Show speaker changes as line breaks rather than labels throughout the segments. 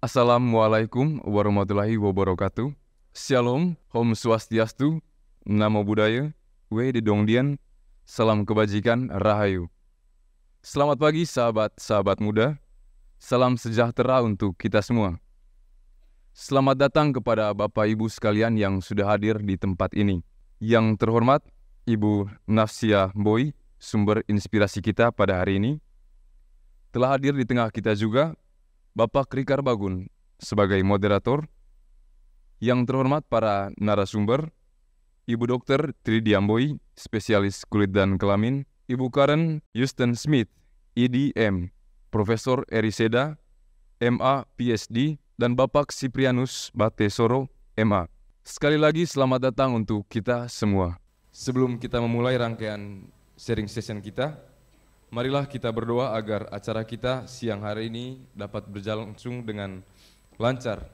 Assalamualaikum warahmatullahi wabarakatuh. Shalom, Om Swastiastu, Namo Buddhaya, We Dongdian, Salam Kebajikan, Rahayu. Selamat pagi sahabat-sahabat muda, salam sejahtera untuk kita semua. Selamat datang kepada Bapak Ibu sekalian yang sudah hadir di tempat ini. Yang terhormat, Ibu Nafsia Boy, sumber inspirasi kita pada hari ini. Telah hadir di tengah kita juga Bapak Krikar Bagun sebagai moderator. Yang terhormat para narasumber, Ibu Dr. Tridiamboy, spesialis kulit dan kelamin, Ibu Karen Houston Smith, EDM, Profesor Eriseda, MA PhD, dan Bapak Siprianus Batesoro, MA. Sekali lagi selamat datang untuk kita semua. Sebelum kita memulai rangkaian sharing session kita, marilah kita berdoa agar acara kita siang hari ini dapat berlangsung dengan lancar.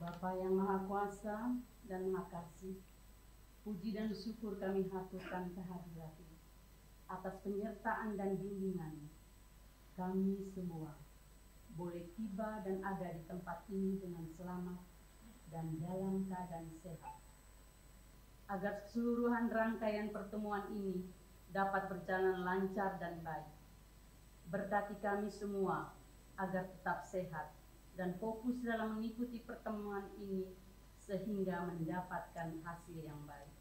Bapa yang Maha Kuasa dan Maha Kasih, puji dan syukur kami haturkan kehadirat atas penyertaan dan bimbingan kami semua boleh tiba dan ada di tempat ini dengan selamat dan dalam keadaan sehat, agar keseluruhan rangkaian pertemuan ini dapat berjalan lancar dan baik. Berkati kami semua agar tetap sehat dan fokus dalam mengikuti pertemuan ini sehingga mendapatkan hasil yang baik.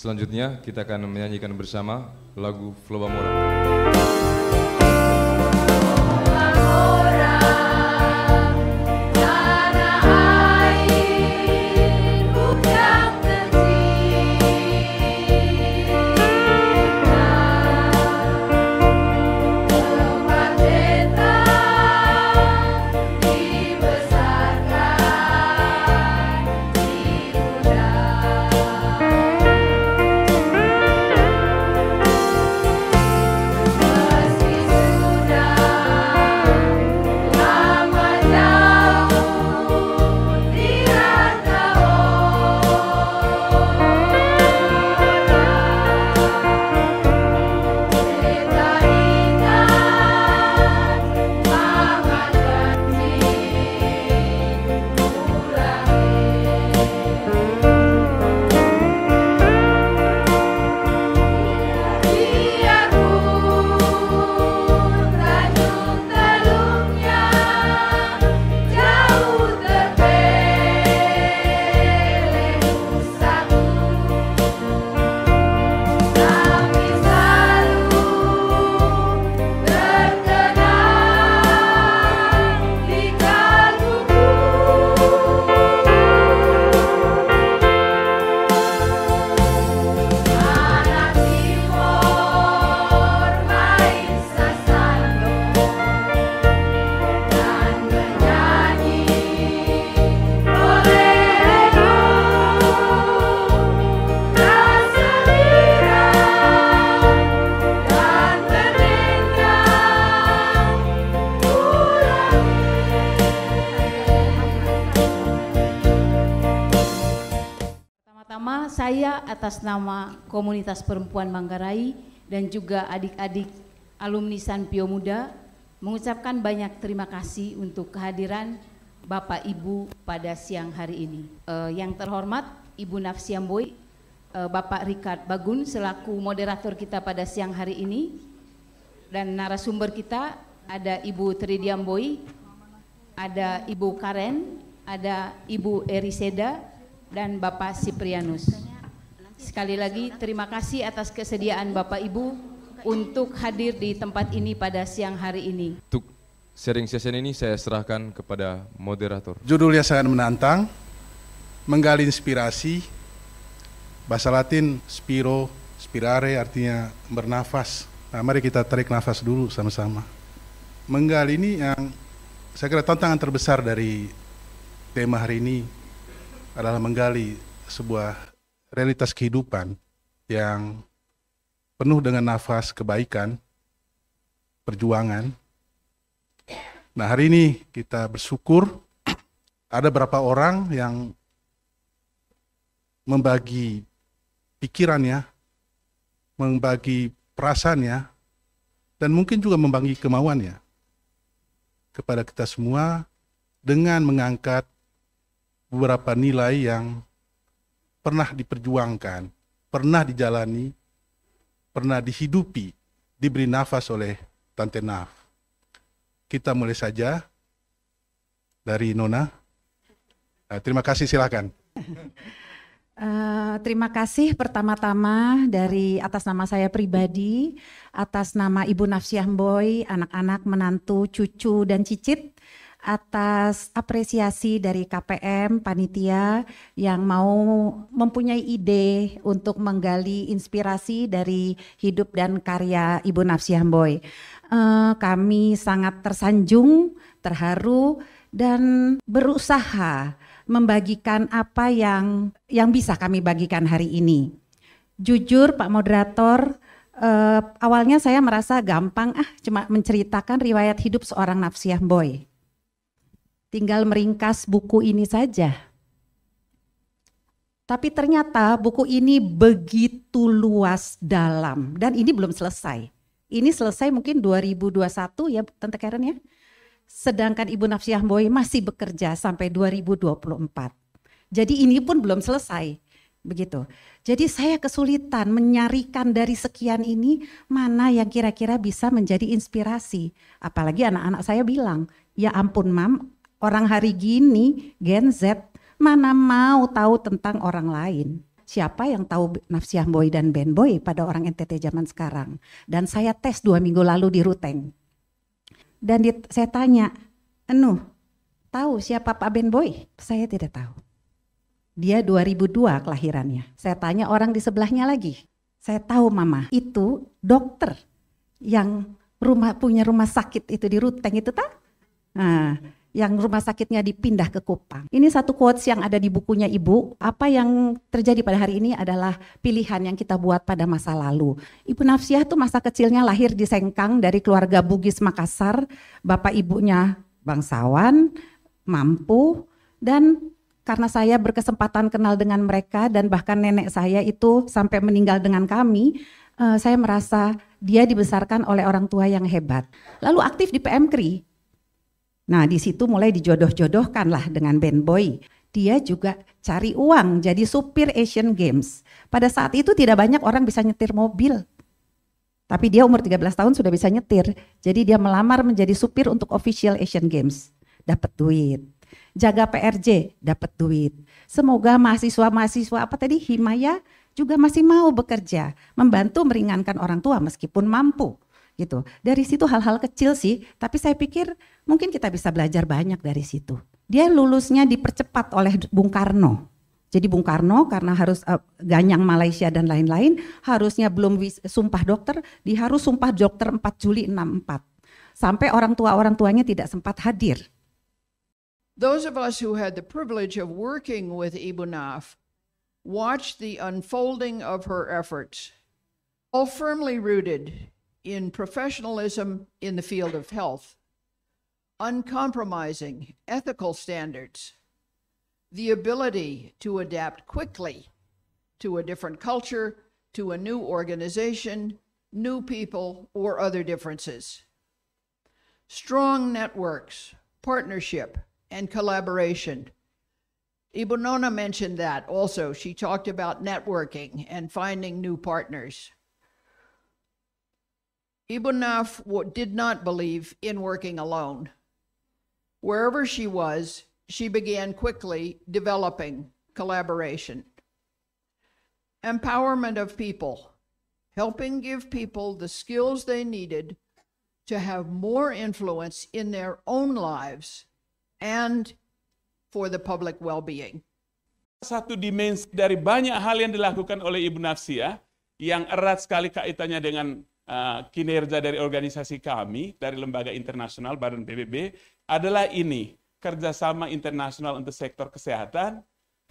Selanjutnya kita akan menyanyikan bersama lagu Flobamora.
Tempat
atas nama komunitas perempuan Manggarai dan juga adik-adik alumni Sanpio Muda mengucapkan banyak terima kasih untuk kehadiran Bapak Ibu pada siang hari ini. Yang terhormat Ibu Nafsiamboy, Bapak Richard Bagun selaku moderator kita pada siang hari ini, dan narasumber kita ada Ibu Tridiamboy, ada Ibu Karen, ada Ibu Eriseda, dan Bapak Siprianus. Sekali lagi terima kasih atas kesediaan Bapak Ibu untuk hadir di tempat ini pada siang hari ini.
Untuk sharing session ini saya serahkan kepada moderator.
Judulnya sangat menantang, menggali inspirasi. Bahasa Latin spiro, spirare artinya bernafas. Nah, mari kita tarik nafas dulu sama-sama. Menggali ini yang saya kira tantangan terbesar dari tema hari ini adalah menggali sebuah realitas kehidupan yang penuh dengan nafas kebaikan, perjuangan. Nah, hari ini kita bersyukur ada beberapa orang yang membagi pikirannya, membagi perasaannya, dan mungkin juga membagi kemauannya kepada kita semua dengan mengangkat beberapa nilai yang pernah diperjuangkan, pernah dijalani, pernah dihidupi, diberi nafas oleh Tante Naf. Kita mulai saja dari Nona. Terima kasih, silakan.
Terima kasih pertama-tama dari atas nama saya pribadi, atas nama Ibu Nafsiamboy, anak-anak, menantu, cucu, dan cicit, atas apresiasi dari KPM, panitia yang mau mempunyai ide untuk menggali inspirasi dari hidup dan karya Ibu Nafsiamboy. Kami sangat tersanjung, terharu, dan berusaha membagikan apa yang bisa kami bagikan hari ini. Jujur Pak Moderator, awalnya saya merasa gampang cuma menceritakan riwayat hidup seorang Nafsiamboy. Tinggal meringkas buku ini saja. Tapi ternyata buku ini begitu luas dalam dan ini belum selesai. Ini selesai mungkin 2021 ya Tante Karen ya. Sedangkan Ibu Nafsiamboy masih bekerja sampai 2024. Jadi ini pun belum selesai, begitu. Jadi saya kesulitan menyarikan dari sekian ini mana yang kira-kira bisa menjadi inspirasi. Apalagi anak-anak saya bilang, ya ampun Mam, orang hari gini Gen Z mana mau tahu tentang orang lain. Siapa yang tahu Nafsiamboy dan Ben Boy pada orang NTT zaman sekarang. Dan saya tes 2 minggu lalu di Ruteng. Dan saya tanya, tahu siapa Pak Ben Boy? Saya tidak tahu. Dia 2002 kelahirannya. Saya tanya orang di sebelahnya lagi. Saya tahu Mama, itu dokter yang punya rumah sakit itu di Ruteng itu tak? Nah, yang rumah sakitnya dipindah ke Kupang. Ini satu quotes yang ada di bukunya Ibu. Apa yang terjadi pada hari ini adalah pilihan yang kita buat pada masa lalu. Ibu Nafsiah tuh masa kecilnya lahir di Sengkang dari keluarga Bugis Makassar. Bapak ibunya bangsawan, mampu, dan karena saya berkesempatan kenal dengan mereka dan bahkan nenek saya itu sampai meninggal dengan kami, saya merasa dia dibesarkan oleh orang tua yang hebat. Lalu aktif di PM KRI. Nah di situ mulai dijodoh-jodohkan lah dengan Ben Boy. Dia juga cari uang jadi supir Asian Games. Pada saat itu tidak banyak orang bisa nyetir mobil. Tapi dia umur 13 tahun sudah bisa nyetir. Jadi dia melamar menjadi supir untuk official Asian Games. Dapat duit. Jaga PRJ, dapat duit. Semoga mahasiswa-mahasiswa apa tadi Himaya juga masih mau bekerja. Membantu meringankan orang tua meskipun mampu. Gitu. Dari situ hal-hal kecil sih, tapi saya pikir mungkin kita bisa belajar banyak dari situ. Dia lulusnya dipercepat oleh Bung Karno. Jadi Bung Karno karena harus ganyang Malaysia dan lain-lain, harusnya belum sumpah dokter, dia harus sumpah dokter 4 Juli 64. Sampai orang tuanya tidak sempat hadir.
Those of us who had the privilege of working with Ibu Naf watched the unfolding of her efforts, all firmly rooted in professionalism in the field of health, uncompromising ethical standards, the ability to adapt quickly to a different culture, to a new organization, new people, or other differences. Strong networks, partnership, and collaboration. Ibu Nona mentioned that also. She talked about networking and finding new partners. Ibu Naf did not believe in working alone. Wherever she was, she began quickly developing collaboration. Empowerment of people, helping give people the skills they needed to have more influence in their own lives and for the public well-being.
Satu dimensi dari banyak hal yang dilakukan oleh Ibu Nafsia yang erat sekali kaitannya dengan kinerja dari organisasi kami, dari lembaga internasional, Badan PBB, adalah ini, kerjasama internasional untuk sektor kesehatan,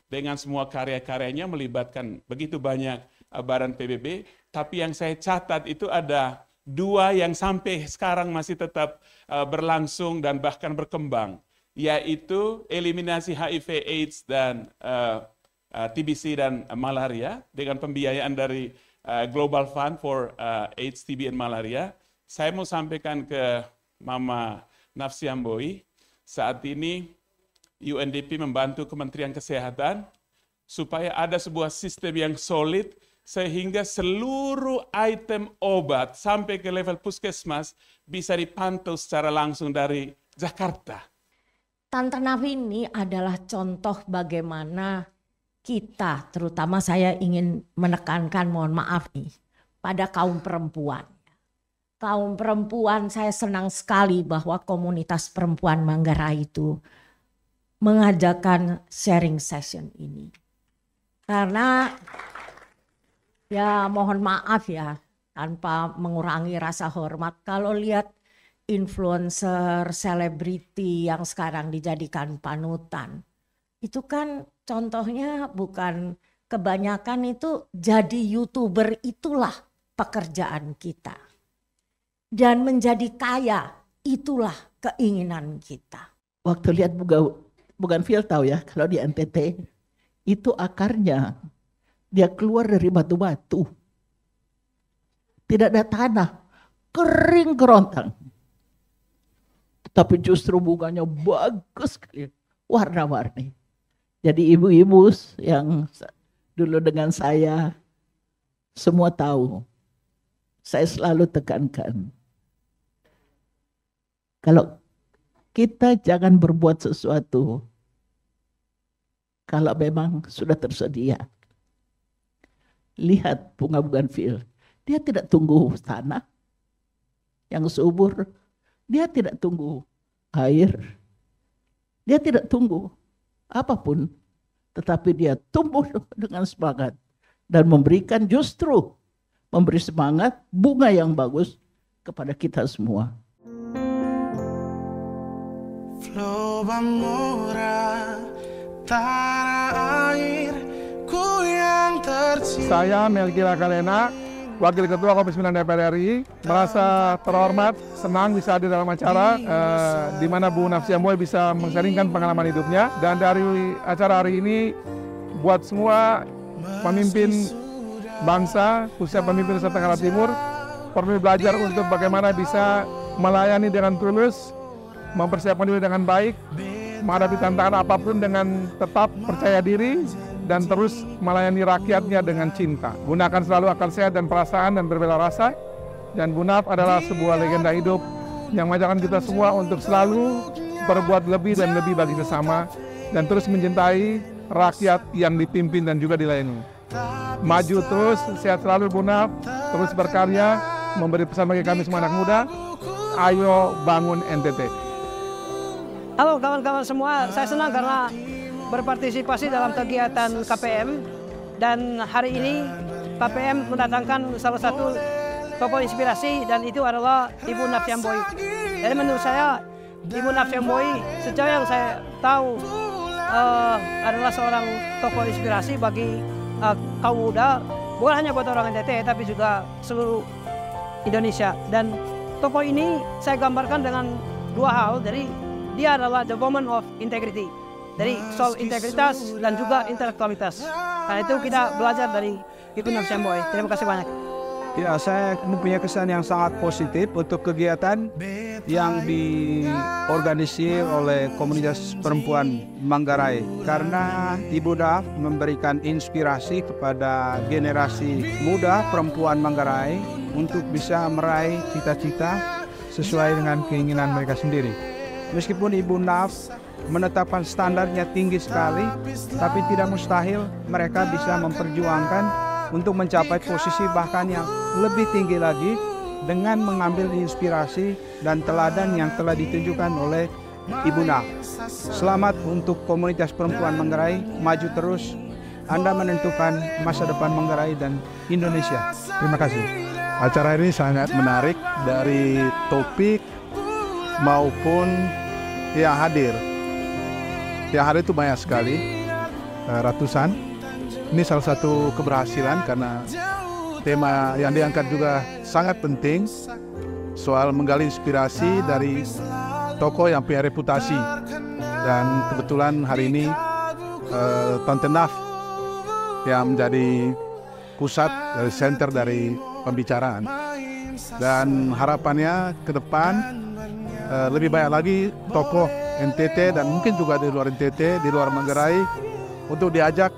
dengan semua karya-karyanya melibatkan begitu banyak Badan PBB, tapi yang saya catat itu ada 2 yang sampai sekarang masih tetap berlangsung dan bahkan berkembang, yaitu eliminasi HIV, AIDS, dan TBC dan malaria dengan pembiayaan dari Global Fund for AIDS, TB, and Malaria. Saya mau sampaikan ke Mama Nafsia Mboi, saat ini UNDP membantu Kementerian Kesehatan supaya ada sebuah sistem yang solid sehingga seluruh item obat sampai ke level puskesmas bisa dipantau secara langsung dari Jakarta.
Tante Nafi ini adalah contoh bagaimana kita, terutama saya ingin menekankan, mohon maaf nih, pada kaum perempuan. Kaum perempuan, saya senang sekali bahwa komunitas perempuan Manggarai itu mengajarkan sharing session ini. Karena ya mohon maaf ya, tanpa mengurangi rasa hormat, kalau lihat influencer, selebriti yang sekarang dijadikan panutan, itu kan contohnya bukan, kebanyakan itu jadi YouTuber, itulah pekerjaan kita. Dan menjadi kaya, itulah keinginan kita.
Waktu lihat Bougainville tahu ya, kalau di NTT itu akarnya dia keluar dari batu-batu. Tidak ada tanah, kering kerontang. Tapi justru bunganya bagus sekali, warna-warni. Jadi ibu-ibu yang dulu dengan saya semua tahu, saya selalu tekankan, kalau kita jangan berbuat sesuatu kalau memang sudah tersedia. Lihat bunga Bougainville, dia tidak tunggu tanah yang subur, dia tidak tunggu air, dia tidak tunggu apapun, tetapi dia tumbuh dengan semangat dan memberi semangat bunga yang bagus kepada kita semua.
Saya Melki Rakalena, Wakil Ketua Komisi 9 DPR RI, merasa terhormat, senang bisa hadir dalam acara di mana Bu Nafsia Mboi bisa mengsharingkan pengalaman hidupnya. Dan dari acara hari ini, buat semua pemimpin bangsa, khususnya pemimpin Nusa Tenggara Timur, perlu belajar untuk bagaimana bisa melayani dengan tulus, mempersiapkan diri dengan baik, menghadapi tantangan apapun dengan tetap percaya diri, dan terus melayani rakyatnya dengan cinta. Gunakan selalu akal sehat dan perasaan dan berbela rasa. Dan Bu Naf adalah sebuah legenda hidup yang mengajarkan kita semua untuk selalu berbuat lebih dan lebih bagi sesama dan terus mencintai rakyat yang dipimpin dan juga dilayani. Maju terus, sehat selalu Bu Naf, terus berkarya, memberi pesan bagi kami semua anak muda. Ayo bangun NTT.
Halo kawan-kawan semua, saya senang karena berpartisipasi dalam kegiatan KPM, dan hari ini KPM mendatangkan salah satu tokoh inspirasi, dan itu adalah Ibu Nafsia Mboi. Jadi menurut saya Ibu Nafsia Mboi sejauh yang saya tahu adalah seorang tokoh inspirasi bagi kaum muda, bukan hanya buat orang NTT tapi juga seluruh Indonesia. Dan tokoh ini saya gambarkan dengan 2 hal. Jadi dia adalah the woman of integrity. Dari soal integritas dan juga intelektualitas. Karena itu kita belajar dari Ibu Nafsia Mboy. Terima kasih banyak.
Ya, saya mempunyai kesan yang sangat positif untuk kegiatan yang diorganisir oleh komunitas perempuan Manggarai. Karena Ibu Naf memberikan inspirasi kepada generasi muda perempuan Manggarai untuk bisa meraih cita-cita sesuai dengan keinginan mereka sendiri. Meskipun Ibu Naf menetapkan standarnya tinggi sekali, tapi tidak mustahil mereka bisa memperjuangkan untuk mencapai posisi bahkan yang lebih tinggi lagi dengan mengambil inspirasi dan teladan yang telah ditunjukkan oleh Ibu Naf. Selamat untuk komunitas perempuan Manggarai, maju terus. Anda menentukan masa depan Manggarai dan Indonesia. Terima kasih.
Acara ini sangat menarik dari topik maupun yang hadir. Yang hadir itu banyak sekali, ratusan. Ini salah satu keberhasilan karena tema yang diangkat juga sangat penting, soal menggali inspirasi dari tokoh yang punya reputasi. Dan kebetulan hari ini Tante Naf yang menjadi pusat dari center dari pembicaraan. Dan harapannya ke depan lebih banyak lagi tokoh NTT dan mungkin juga di luar NTT, di luar Manggarai untuk diajak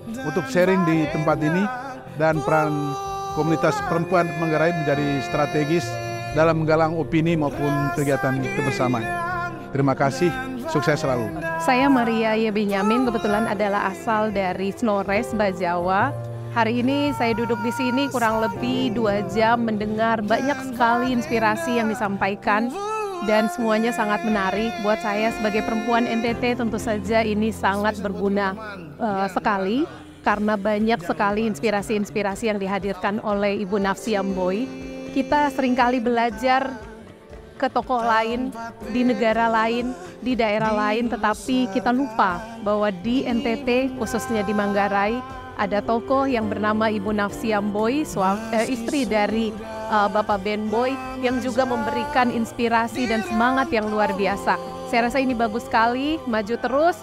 untuk sharing di tempat ini, dan peran komunitas perempuan Manggarai menjadi strategis dalam menggalang opini maupun kegiatan kebersamaan. Terima kasih, sukses selalu.
Saya Maria Y. Benyamin, kebetulan adalah asal dari Flores, Bajawa. Hari ini saya duduk di sini kurang lebih 2 jam mendengar banyak sekali inspirasi yang disampaikan. Dan semuanya sangat menarik buat saya sebagai perempuan NTT. Tentu saja ini sangat berguna sekali karena banyak sekali inspirasi-inspirasi yang dihadirkan oleh Ibu Nafsia Mboy. Kita seringkali belajar ke tokoh lain, di negara lain, di daerah lain, tetapi kita lupa bahwa di NTT, khususnya di Manggarai, ada tokoh yang bernama Ibu Nafsia Mboy, istri dari Bapak Ben Boy, yang juga memberikan inspirasi dan semangat yang luar biasa. Saya rasa ini bagus sekali, maju terus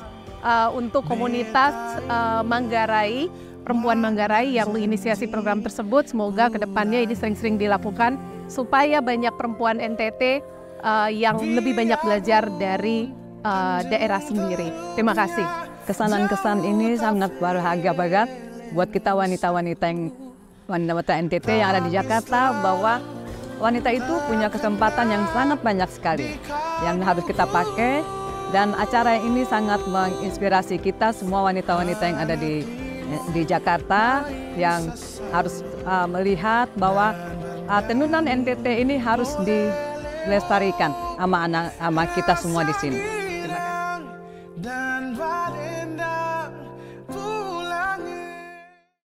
untuk komunitas Manggarai, perempuan Manggarai yang menginisiasi program tersebut. Semoga kedepannya ini sering-sering dilakukan supaya banyak perempuan NTT yang lebih banyak belajar dari daerah sendiri. Terima kasih.
Kesan-kesan ini sangat berharga banget buat kita wanita-wanita NTT yang ada di Jakarta, bahwa wanita itu punya kesempatan yang sangat banyak sekali yang harus kita pakai, dan acara ini sangat menginspirasi kita semua wanita-wanita yang ada di Jakarta yang harus melihat bahwa tenunan NTT ini harus dilestarikan sama kita semua di sini.